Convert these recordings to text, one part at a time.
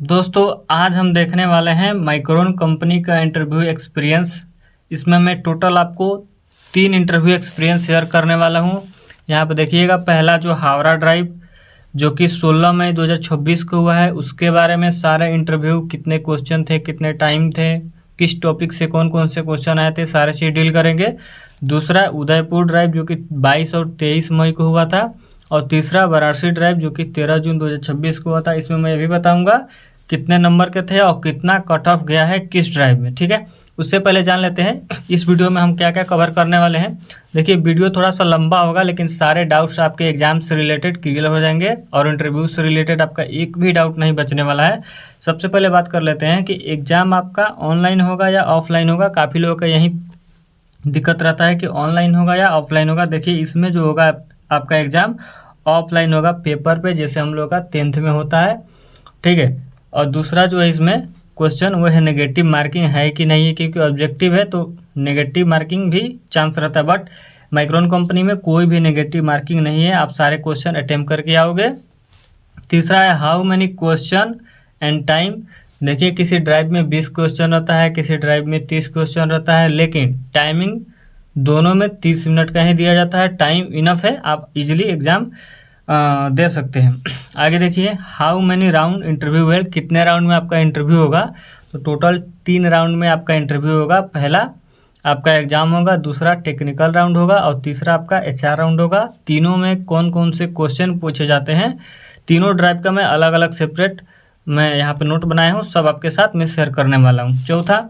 दोस्तों आज हम देखने वाले हैं माइक्रोन कंपनी का इंटरव्यू एक्सपीरियंस। इसमें मैं टोटल आपको 3 इंटरव्यू एक्सपीरियंस शेयर करने वाला हूं। यहां पर देखिएगा, पहला जो हावड़ा ड्राइव जो कि 16 मई 2026 को हुआ है, उसके बारे में सारे इंटरव्यू, कितने क्वेश्चन थे, कितने टाइम थे, किस टॉपिक से कौन कौन से क्वेश्चन आए थे, सारे चीज़ डील करेंगे। दूसरा उदयपुर ड्राइव जो कि 22 और 23 मई को हुआ था, और तीसरा वाराणसी ड्राइव जो कि 13 जून 2026 को हुआ था। इसमें मैं ये भी बताऊंगा कितने नंबर के थे और कितना कट ऑफ गया है किस ड्राइव में। ठीक है, उससे पहले जान लेते हैं इस वीडियो में हम क्या क्या कवर करने वाले हैं। देखिए, वीडियो थोड़ा सा लंबा होगा, लेकिन सारे डाउट्स आपके एग्जाम से रिलेटेड क्लियर हो जाएंगे और इंटरव्यू से रिलेटेड आपका एक भी डाउट नहीं बचने वाला है। सबसे पहले बात कर लेते हैं कि एग्ज़ाम आपका ऑनलाइन होगा या ऑफलाइन होगा। काफ़ी लोगों का यही दिक्कत रहता है कि ऑनलाइन होगा या ऑफलाइन होगा। देखिए, इसमें जो होगा आपका एग्ज़ाम ऑफलाइन होगा पेपर पे, जैसे हम लोग का 10th में होता है। ठीक है, और दूसरा जो है इसमें क्वेश्चन वो है नेगेटिव मार्किंग है कि नहीं है, क्योंकि ऑब्जेक्टिव है तो नेगेटिव मार्किंग भी चांस रहता है। बट माइक्रोन कंपनी में कोई भी नेगेटिव मार्किंग नहीं है, आप सारे क्वेश्चन अटेम्प्ट करके आओगे। तीसरा है how many question and time. देखिए, किसी ड्राइव में 20 क्वेश्चन रहता है, किसी ड्राइव में 30 क्वेश्चन रहता है, लेकिन टाइमिंग दोनों में 30 मिनट का ही दिया जाता है। टाइम इनफ है, आप इजीली एग्ज़ाम दे सकते हैं। आगे देखिए, how many round interview held, कितने राउंड में आपका इंटरव्यू होगा। तो टोटल 3 राउंड में आपका इंटरव्यू होगा। पहला आपका एग्जाम होगा, दूसरा टेक्निकल राउंड होगा और तीसरा आपका HR राउंड होगा। तीनों में कौन कौन से क्वेश्चन पूछे जाते हैं, तीनों ड्राइव का मैं अलग अलग सेपरेट मैं यहाँ पे नोट बनाया हूँ, सब आपके साथ मैं शेयर करने वाला हूँ। चौथा,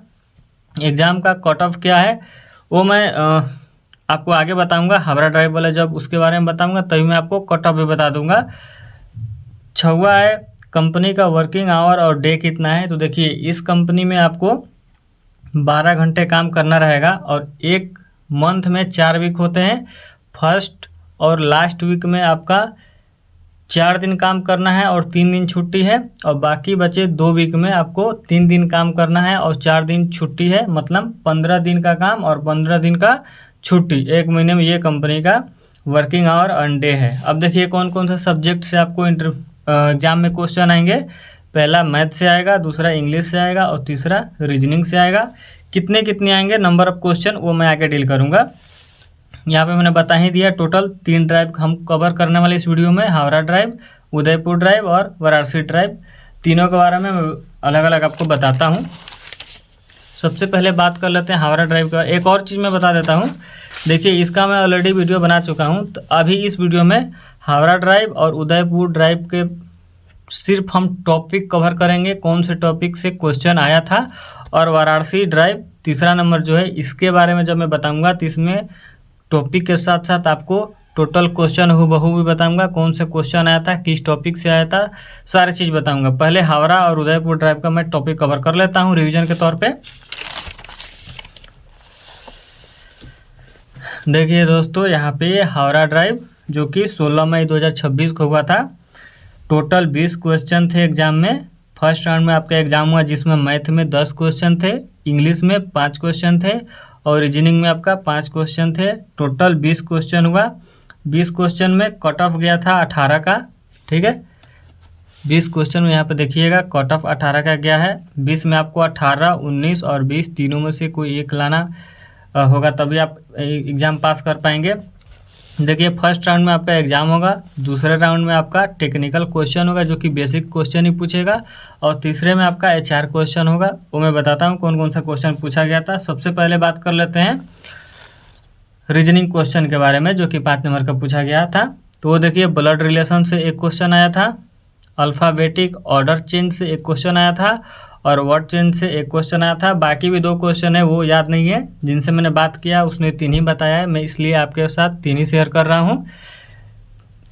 एग्ज़ाम का कट ऑफ क्या है वो मैं आपको आगे बताऊंगा। हावड़ा ड्राइव वाला जब उसके बारे में बताऊंगा तभी मैं आपको कट ऑफ भी बता दूंगा। छठवां है कंपनी का वर्किंग आवर और डे कितना है। तो देखिए, इस कंपनी में आपको 12 घंटे काम करना रहेगा और एक मंथ में 4 वीक होते हैं। फर्स्ट और लास्ट वीक में आपका 4 दिन काम करना है और 3 दिन छुट्टी है, और बाकी बचे 2 वीक में आपको 3 दिन काम करना है और 4 दिन छुट्टी है। मतलब 15 दिन का काम और 15 दिन का छुट्टी, एक महीने में ये कंपनी का वर्किंग आवर एंड डे है। अब देखिए कौन कौन से सब्जेक्ट से आपको एग्जाम में क्वेश्चन आएंगे। पहला मैथ से आएगा, दूसरा इंग्लिश से आएगा और तीसरा रीजनिंग से आएगा। कितने कितने आएंगे नंबर ऑफ क्वेश्चन वो मैं आगे डील करूँगा। यहाँ पे मैंने बता ही दिया, टोटल 3 ड्राइव हम कवर करने वाले इस वीडियो में, हावड़ा ड्राइव, उदयपुर ड्राइव और वाराणसी ड्राइव। तीनों के बारे में मैं अलग अलग आपको बताता हूँ। सबसे पहले बात कर लेते हैं हावड़ा ड्राइव का। एक और चीज़ मैं बता देता हूँ, देखिए इसका मैं ऑलरेडी वीडियो बना चुका हूँ, तो अभी इस वीडियो में हावड़ा ड्राइव और उदयपुर ड्राइव के सिर्फ हम टॉपिक कवर करेंगे, कौन से टॉपिक से क्वेश्चन आया था। और वाराणसी ड्राइव तीसरा नंबर जो है, इसके बारे में जब मैं बताऊँगा तो इसमें टॉपिक के साथ साथ आपको टोटल क्वेश्चन हूबहू भी बताऊंगा, कौन से क्वेश्चन आया था, किस टॉपिक से आया था, सारी चीज़ बताऊंगा। पहले हावड़ा और उदयपुर ड्राइव का मैं टॉपिक कवर कर लेता हूं रिवीजन के तौर पे। देखिए दोस्तों, यहाँ पे हावड़ा ड्राइव जो कि 16 मई 2026 को हुआ था। टोटल 20 क्वेश्चन थे एग्जाम में। फर्स्ट राउंड में आपका एग्जाम हुआ जिसमें मैथ में 10 क्वेश्चन थे, इंग्लिश में 5 क्वेश्चन थे और रीजनिंग में आपका 5 क्वेश्चन थे। टोटल 20 क्वेश्चन हुआ। 20 क्वेश्चन में कट ऑफ गया था 18 का। ठीक है, 20 क्वेश्चन में यहाँ पे देखिएगा कट ऑफ 18 का गया है। 20 में आपको 18, 19 और 20 तीनों में से कोई एक लाना होगा, तभी आप एग्ज़ाम पास कर पाएंगे। देखिए, फर्स्ट राउंड में आपका एग्जाम होगा, दूसरे राउंड में आपका टेक्निकल क्वेश्चन होगा जो कि बेसिक क्वेश्चन ही पूछेगा, और तीसरे में आपका HR क्वेश्चन होगा। वो मैं बताता हूँ कौन कौन सा क्वेश्चन पूछा गया था। सबसे पहले बात कर लेते हैं रीजनिंग क्वेश्चन के बारे में, जो कि 5 नंबर का पूछा गया था। तो वो देखिए, ब्लड रिलेशन से एक क्वेश्चन आया था, अल्फ़ाबेटिक ऑर्डर चेंज से एक क्वेश्चन आया था और वर्ड चेंज से एक क्वेश्चन आया था। बाकी भी 2 क्वेश्चन है वो याद नहीं है, जिनसे मैंने बात किया उसने 3 ही बताया है, मैं इसलिए आपके साथ 3 ही शेयर कर रहा हूँ।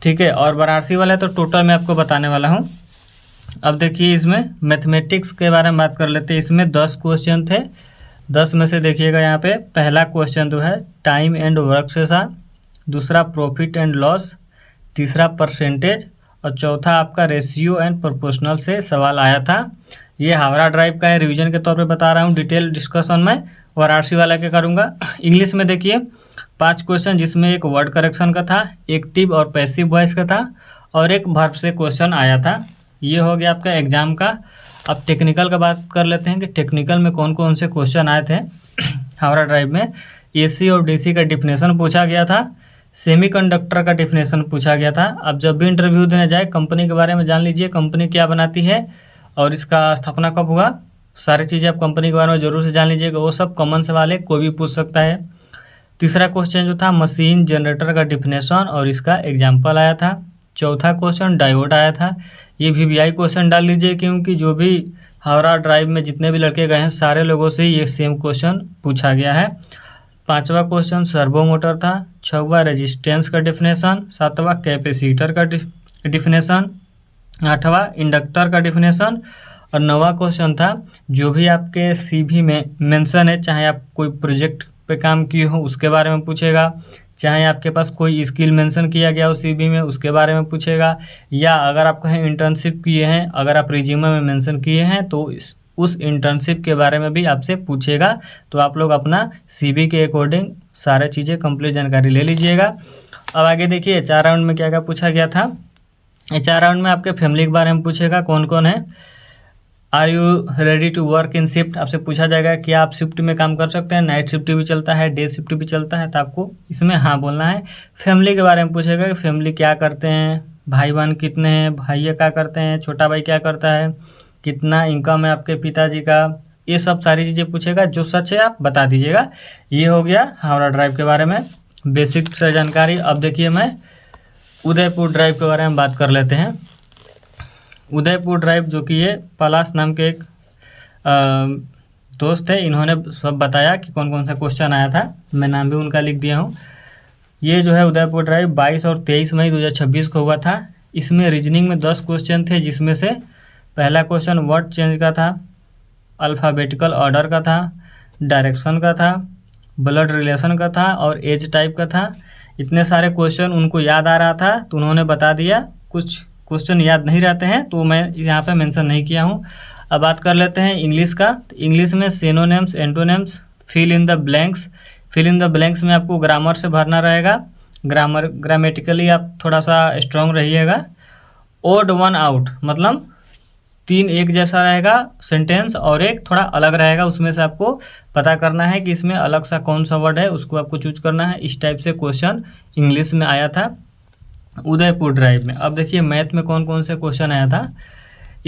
ठीक है, और वाराणसी वाला तो टोटल मैं आपको बताने वाला हूँ। अब देखिए, इसमें मैथमेटिक्स के बारे में बात कर लेते हैं। इसमें 10 क्वेश्चन थे। 10 में से देखिएगा यहाँ पे पहला क्वेश्चन जो है टाइम एंड वर्क से था, दूसरा प्रॉफिट एंड लॉस, तीसरा परसेंटेज और चौथा आपका रेशियो एंड प्रोपोर्शनल से सवाल आया था। ये हावड़ा ड्राइव का है, रिवीजन के तौर पे बता रहा हूँ। डिटेल डिस्कशन मैं वाराणसी वाला के करूँगा। इंग्लिश में देखिए 5 क्वेश्चन, जिसमें एक वर्ड करेक्शन का था, एक्टिव और पैसिव वॉइस का था और एक वर्ब से क्वेश्चन आया था। ये हो गया आपका एग्जाम का अब टेक्निकल का बात कर लेते हैं कि टेक्निकल में कौन कौन से क्वेश्चन आए थे। हावड़ा ड्राइव में AC और DC का डिफिनेशन पूछा गया था, सेमीकंडक्टर का डिफिनेशन पूछा गया था। अब जब भी इंटरव्यू देने जाए कंपनी के बारे में जान लीजिए, कंपनी क्या बनाती है और इसका स्थापना कब हुआ, सारी चीज़ें आप कंपनी के बारे में ज़रूर से जान लीजिएगा। वो सब कॉमन सवाल है, कोई भी पूछ सकता है। तीसरा क्वेश्चन जो था मशीन जनरेटर का डिफिनेशन और इसका एग्जाम्पल आया था। चौथा क्वेश्चन डायोड आया था। ये VVI क्वेश्चन डाल लीजिए, क्योंकि जो भी हावड़ा ड्राइव में जितने भी लड़के गए हैं सारे लोगों से ये सेम क्वेश्चन पूछा गया है। पांचवा क्वेश्चन सर्वो मोटर था। छठवां रेजिस्टेंस का डिफिनेशन। सातवां कैपेसिटर का डिफिनेशन। आठवां इंडक्टर का डिफिनेशन। और नौवां क्वेश्चन था जो भी आपके CV में मेंशन है, चाहे आप कोई प्रोजेक्ट पे काम किए हो उसके बारे में पूछेगा, चाहे आपके पास कोई स्किल मेंशन किया गया हो CV में उसके बारे में पूछेगा, या अगर आप कहीं इंटर्नशिप किए हैं, अगर आप रिज्यूमे में मेंशन किए हैं तो उस इंटर्नशिप के बारे में भी आपसे पूछेगा। तो आप लोग अपना CV के अकॉर्डिंग सारे चीज़ें कंप्लीट जानकारी ले लीजिएगा। अब आगे देखिए HR राउंड में क्या क्या पूछा गया था। HR राउंड में आपके फैमिली के बारे में पूछेगा, कौन कौन है। Are you ready to work in shift, आपसे पूछा जाएगा कि आप शिफ्ट में काम कर सकते हैं, नाइट शिफ्ट भी चलता है, डे शिफ्ट भी चलता है, तो आपको इसमें हाँ बोलना है। फैमिली के बारे में पूछेगा कि फैमिली क्या करते हैं, भाई बहन कितने हैं, भाई क्या करते हैं, छोटा भाई क्या करता है, कितना इनकम है आपके पिताजी का, ये सब सारी चीज़ें पूछेगा। जो सच है आप बता दीजिएगा। ये हो गया हावड़ा ड्राइव के बारे में बेसिक जानकारी। अब देखिए मैं उदयपुर ड्राइव के बारे में बात कर लेते हैं। उदयपुर ड्राइव जो कि ये पलाश नाम के एक दोस्त है, इन्होंने सब बताया कि कौन कौन सा क्वेश्चन आया था, मैं नाम भी उनका लिख दिया हूँ। ये जो है उदयपुर ड्राइव 22 और 23 मई 2026 को हुआ था। इसमें रीजनिंग में 10 क्वेश्चन थे, जिसमें से पहला क्वेश्चन वर्ड चेंज का था, अल्फ़ाबेटिकल ऑर्डर का था, डायरेक्शन का था, ब्लड रिलेशन का था और एज टाइप का था। इतने सारे क्वेश्चन उनको याद आ रहा था तो उन्होंने बता दिया। कुछ क्वेश्चन याद नहीं रहते हैं तो मैं यहाँ पे मेंशन नहीं किया हूँ। अब बात कर लेते हैं इंग्लिश का। तो इंग्लिश में synonyms, antonyms, fill in the blanks. Fill in the blanks में आपको ग्रामर से भरना रहेगा, ग्रामेटिकली आप थोड़ा सा स्ट्रॉन्ग रहिएगा। ओड वन आउट मतलब 3 एक जैसा रहेगा सेंटेंस और एक थोड़ा अलग रहेगा, उसमें से आपको पता करना है कि इसमें अलग सा कौन सा वर्ड है, उसको आपको चूज करना है। इस टाइप से क्वेश्चन इंग्लिश में आया था उदयपुर ड्राइव में। अब देखिए मैथ में कौन कौन से क्वेश्चन आया था।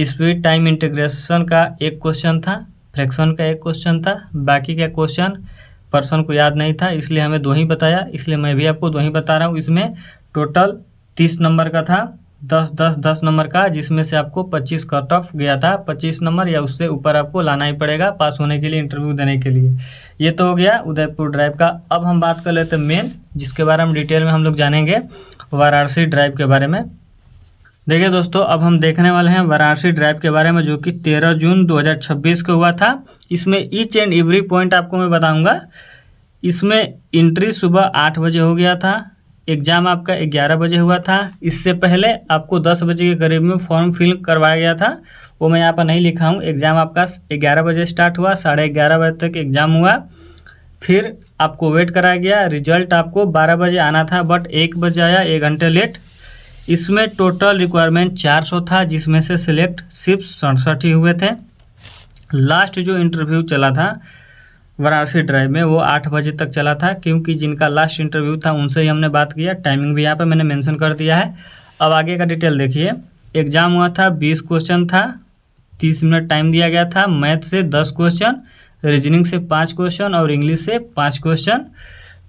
स्पीड टाइम इंटीग्रेशन का एक क्वेश्चन था, फ्रैक्शन का एक क्वेश्चन था, बाकी का क्वेश्चन पर्सन को याद नहीं था इसलिए हमें 2 ही बताया, इसलिए मैं भी आपको 2 ही बता रहा हूँ। इसमें टोटल 30 नंबर का था, 10 नंबर का, जिसमें से आपको 25 कट ऑफ गया था। 25 नंबर या उससे ऊपर आपको लाना ही पड़ेगा पास होने के लिए, इंटरव्यू देने के लिए। ये तो हो गया उदयपुर ड्राइव का। अब हम बात कर लेते हैं मेन, जिसके बारे में डिटेल में हम लोग जानेंगे, वाराणसी ड्राइव के बारे में। देखिए दोस्तों, अब हम देखने वाले हैं वाराणसी ड्राइव के बारे में, जो कि 13 जून 2026 को हुआ था। इसमें ईच एंड एवरी पॉइंट आपको मैं बताऊंगा। इसमें एंट्री सुबह 8 बजे हो गया था, एग्ज़ाम आपका 11 बजे हुआ था। इससे पहले आपको 10 बजे के करीब में फॉर्म फिल करवाया गया था, वो मैं यहाँ पर नहीं लिखा हूँ। एग्ज़ाम आपका 11 बजे स्टार्ट हुआ, 11:30 बजे तक एग्ज़ाम हुआ। फिर आपको वेट कराया गया, रिजल्ट आपको 12 बजे आना था बट 1 बजे आया, 1 घंटे लेट। इसमें टोटल रिक्वायरमेंट 400 था, जिसमें से सिलेक्ट सिर्फ 67 ही हुए थे। लास्ट जो इंटरव्यू चला था वाराणसी ड्राइव में वो 8 बजे तक चला था, क्योंकि जिनका लास्ट इंटरव्यू था उनसे ही हमने बात किया। टाइमिंग भी यहाँ पे मैंने मेंशन कर दिया है। अब आगे का डिटेल देखिए। एग्ज़ाम हुआ था, 20 क्वेश्चन था, 30 मिनट टाइम दिया गया था। मैथ से 10 क्वेश्चन, रीजनिंग से 5 क्वेश्चन और इंग्लिश से 5 क्वेश्चन।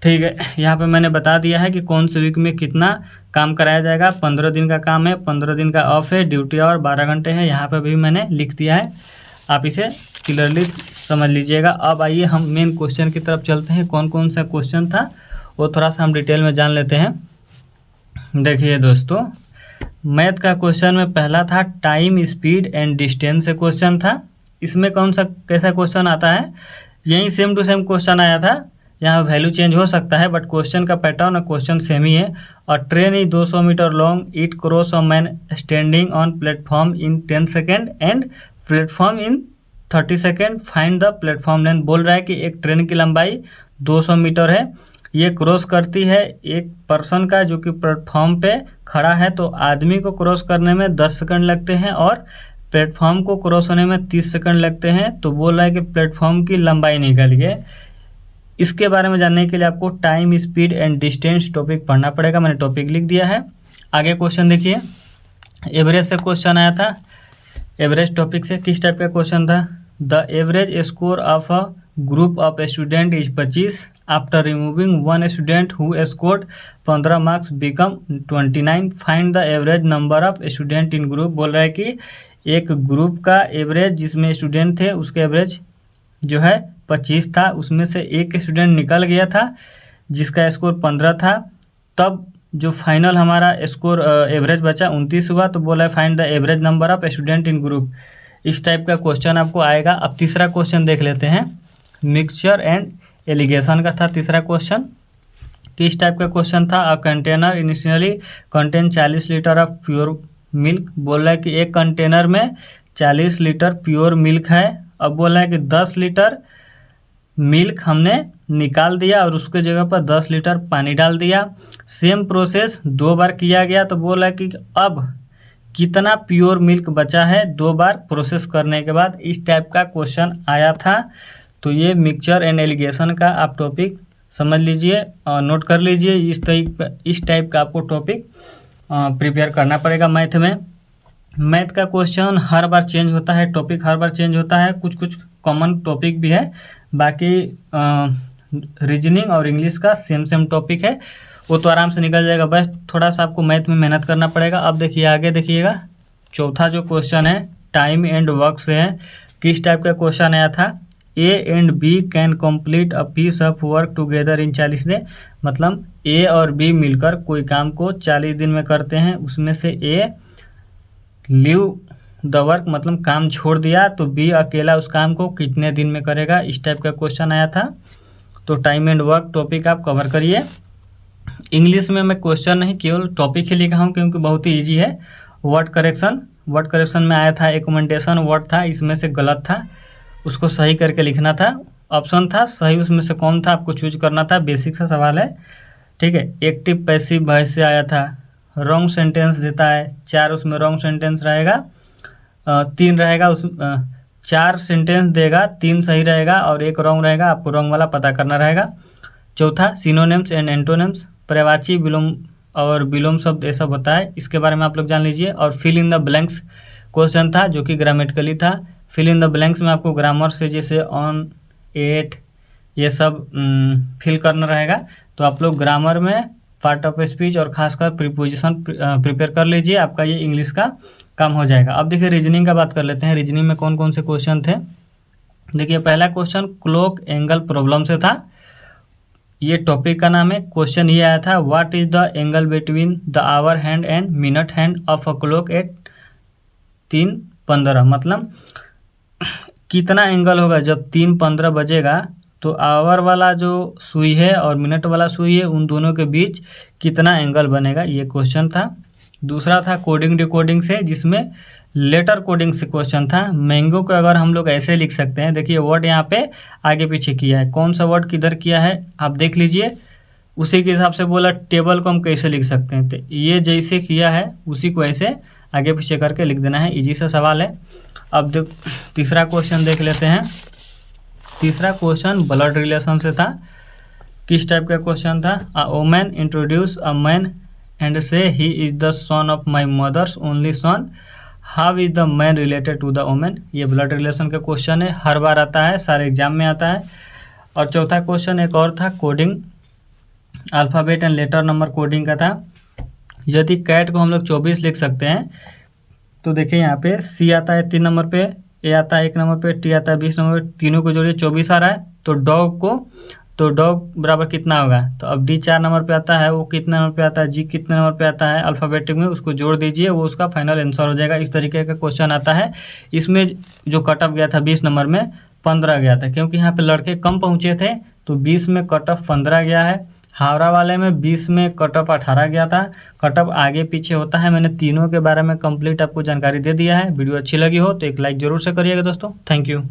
ठीक है, यहाँ पे मैंने बता दिया है कि कौन से वीक में कितना काम कराया जाएगा। 15 दिन का काम है, 15 दिन का ऑफ है, ड्यूटी और 12 घंटे है, यहाँ पे भी मैंने लिख दिया है, आप इसे क्लियरली समझ लीजिएगा। अब आइए हम मेन क्वेश्चन की तरफ चलते हैं। कौन कौन सा क्वेश्चन था वो थोड़ा सा हम डिटेल में जान लेते हैं। देखिए दोस्तों, मैथ का क्वेश्चन में पहला था टाइम, स्पीड एंड डिस्टेंस से क्वेश्चन था। इसमें कौन सा कैसा क्वेश्चन आता है, यही सेम टू सेम क्वेश्चन आया था। यहाँ वैल्यू चेंज हो सकता है बट क्वेश्चन का पैटर्न और क्वेश्चन सेम ही है। और train is 200 metre long, it cross a man standing on platform in 10 second and platform in 30 second, find the platform length. बोल रहा है कि एक ट्रेन की लंबाई 200 मीटर है, ये क्रॉस करती है एक पर्सन का जो कि प्लेटफॉर्म पे खड़ा है, तो आदमी को क्रॉस करने में 10 सेकंड लगते हैं और प्लेटफॉर्म को क्रॉस होने में 30 सेकंड लगते हैं, तो बोल रहा है कि प्लेटफॉर्म की लंबाई निकल गई। इसके बारे में जानने के लिए आपको time, speed and distance topic पढ़ना पड़ेगा। मैंने टॉपिक लिख दिया है। आगे क्वेश्चन देखिए, एवरेज से क्वेश्चन आया था। एवरेज टॉपिक से किस टाइप का क्वेश्चन था? The average score of a group of student is 25 after removing one student who scored 15 marks become 29, find the average number of student in group. बोल रहा है कि एक ग्रुप का एवरेज जिसमें स्टूडेंट थे उसके एवरेज जो है 25 था, उसमें से एक स्टूडेंट निकल गया था जिसका स्कोर 15 था, तब जो फाइनल हमारा स्कोर एवरेज बचा 29 हुआ। तो बोला है find the average number of student in group. इस टाइप का क्वेश्चन आपको आएगा। अब तीसरा क्वेश्चन देख लेते हैं, मिक्सचर एंड एलिगेशन का था तीसरा क्वेश्चन। किस टाइप का क्वेश्चन था? A container initially contain 40 litre of pure milk. बोल रहा है कि एक कंटेनर में 40 लीटर प्योर मिल्क है। अब बोल रहा है कि 10 लीटर मिल्क हमने निकाल दिया और उसके जगह पर 10 लीटर पानी डाल दिया। सेम प्रोसेस 2 बार किया गया। तो बोल रहा है कि अब कितना प्योर मिल्क बचा है 2 बार प्रोसेस करने के बाद। इस टाइप का क्वेश्चन आया था। तो ये मिक्सचर एंड एलिगेशन का आप टॉपिक समझ लीजिए और नोट कर लीजिए। इस टाइप का आपको टॉपिक प्रिपेयर करना पड़ेगा मैथ में। मैथ का क्वेश्चन हर बार चेंज होता है, टॉपिक हर बार चेंज होता है, कुछ कुछ कॉमन टॉपिक भी है, बाकी रीजनिंग और इंग्लिश का सेम टॉपिक है, वो तो आराम से निकल जाएगा। बस थोड़ा सा आपको मैथ में मेहनत करना पड़ेगा। अब देखिए आगे देखिएगा, चौथा जो क्वेश्चन है टाइम एंड वर्क से है। किस टाइप का क्वेश्चन आया था? A and B can complete a piece of work together in 40 day. मतलब ए और बी मिलकर कोई काम को 40 दिन में करते हैं, उसमें से ए लीव द वर्क मतलब काम छोड़ दिया, तो बी अकेला उस काम को कितने दिन में करेगा? इस टाइप का क्वेश्चन आया था। तो टाइम एंड वर्क टॉपिक आप कवर करिए। इंग्लिश में मैं क्वेश्चन नहीं केवल टॉपिक ही लिखा हूँ क्योंकि बहुत ही ईजी है। वर्ड करेक्शन में आया था, एकमेंटेशन वर्ड था, इसमें से गलत था, उसको सही करके लिखना था। ऑप्शन था सही, उसमें से कौन था आपको चूज करना था। बेसिक सा सवाल है, ठीक है। एक्टिव पैसिव वॉइस से आया था। रॉन्ग सेंटेंस देता है 4, उसमें रॉन्ग सेंटेंस रहेगा 3 रहेगा, उस 4 सेंटेंस देगा, 3 सही रहेगा और 1 रॉन्ग रहेगा, आपको रॉन्ग वाला पता करना रहेगा। चौथा सिनोनिम्स एंड एंटोनिम्स, पर्यायवाची विलोम और विलोम शब्द ये सब होता है, इसके बारे में आप लोग जान लीजिए। और fill in the blanks question था जो कि ग्रामेटिकली था। फिल इन द ब्लैंक्स में आपको ग्रामर से जैसे ऑन, एट ये सब फिल करना रहेगा। तो आप लोग ग्रामर में पार्ट ऑफ स्पीच और खासकर प्रीपोजिशन प्रिपेयर कर लीजिए, आपका ये इंग्लिश का काम हो जाएगा। अब देखिए रीजनिंग का बात कर लेते हैं। रीजनिंग में कौन कौन से क्वेश्चन थे? देखिए पहला क्वेश्चन क्लॉक एंगल प्रॉब्लम से था, ये टॉपिक का नाम है। क्वेश्चन ये आया था what is the angle between the hour hand and minute hand of a clock at 3:15। मतलब कितना एंगल होगा जब 3:15 बजेगा, तो आवर वाला जो सुई है और मिनट वाला सुई है उन दोनों के बीच कितना एंगल बनेगा, ये क्वेश्चन था। दूसरा था कोडिंग डिकोडिंग से, जिसमें लेटर कोडिंग से क्वेश्चन था। मैंगो को अगर हम लोग ऐसे लिख सकते हैं, देखिए वर्ड यहाँ पे आगे पीछे किया है, कौन सा वर्ड किधर किया है आप देख लीजिए, उसी के हिसाब से बोला टेबल को हम कैसे लिख सकते हैं। तो ये जैसे किया है उसी को ऐसे आगे पीछे करके लिख देना है, इजी सा सवाल है। अब तीसरा क्वेश्चन देख लेते हैं। तीसरा क्वेश्चन ब्लड रिलेशन से था। किस टाइप का क्वेश्चन था? A woman introduce a man and say he is the son of my mother's only son, how is the man related to the woman. ये ब्लड रिलेशन का question है, हर बार आता है, सारे एग्जाम में आता है। और चौथा क्वेश्चन एक और था coding, alphabet and later number coding का था। यदि कैट को हम लोग 24 लिख सकते हैं, तो देखिए यहाँ पे सी आता है 3 नंबर पे, ए आता है 1 नंबर पे, टी आता है 20 नंबर पे, तीनों को जोड़िए 24 आ रहा है। तो डॉग बराबर कितना होगा? तो अब डी 4 नंबर पे आता है, वो कितने नंबर पे आता है, जी कितने नंबर पे आता है अल्फ़ाबेटिक में, उसको जोड़ दीजिए, वो उसका फाइनल आंसर हो जाएगा। इस तरीके का क्वेश्चन आता है। इसमें जो कट ऑफ गया था 20 नंबर में 15 गया था, क्योंकि यहाँ पे लड़के कम पहुँचे थे, तो 20 में कट ऑफ 15 गया है। हावड़ा वाले में 20 में कट ऑफ 18 गया था। कट ऑफ आगे पीछे होता है। मैंने तीनों के बारे में कंप्लीट आपको जानकारी दे दिया है। वीडियो अच्छी लगी हो तो एक लाइक ज़रूर से करिएगा दोस्तों। Thank you.